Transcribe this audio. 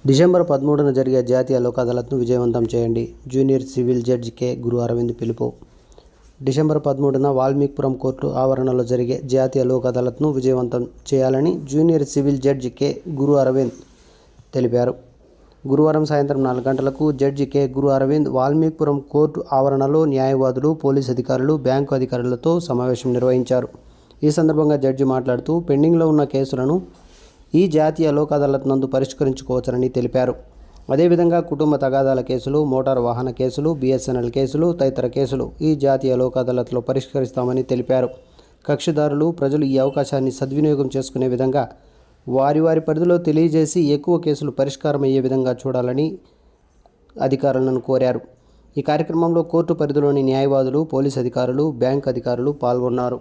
December 13న జరిగే జాతీయ లోక్ అదాలత్ను విజయవంతం చేయండి. Junior civil judge K. Guru Aravind పిలుపు. డిసెంబర్ 13న వాల్మీకిపురం కోర్టు ఆవరణలో జరిగే జాతీయ లోక్ అదాలత్ను విజయవంతం చేయాలని junior civil judge K. Guru Arvind తెలిపారు. గురువారం సాయంత్రం 4 గంటలకు judge K. Guru Arvind Valmikipuram court ఆవరణలో న్యాయవాదులు, పోలీసు అధికారులు, బ్యాంకు అధికారులతో సమావేశం నిర్వహించారు. ఈ సందర్భంగా జడ్జి మాట్లాడుతూ పెండింగ్లో ఉన్న కేసులను ఈ జాతీయ లోక్ అదాలత్ నందు పరిష్కరించుకోవచ్చని తెలిపారు. అదేవిధంగా కుటుంబ తగాదాల కేసులు, మోటారు వాహన కేసులు, బిఎస్ఎన్ఎల్ కేసులు తదితర కేసులు ఈ జాతీయ లోక్ అదాలత్లో పరిష్కరిస్తామని తెలిపారు. కక్షిదారులు, ప్రజలు ఈ అవకాశాన్ని సద్వినియోగం చేసుకునే విధంగా వారి పరిధిలో తెలియజేసి ఎక్కువ కేసులు పరిష్కారం అయ్యే విధంగా చూడాలని అధికారులను కోరారు. ఈ కార్యక్రమంలో కోర్టు పరిధిలోని న్యాయవాదులు, పోలీసు అధికారులు, బ్యాంకు అధికారులు పాల్గొన్నారు.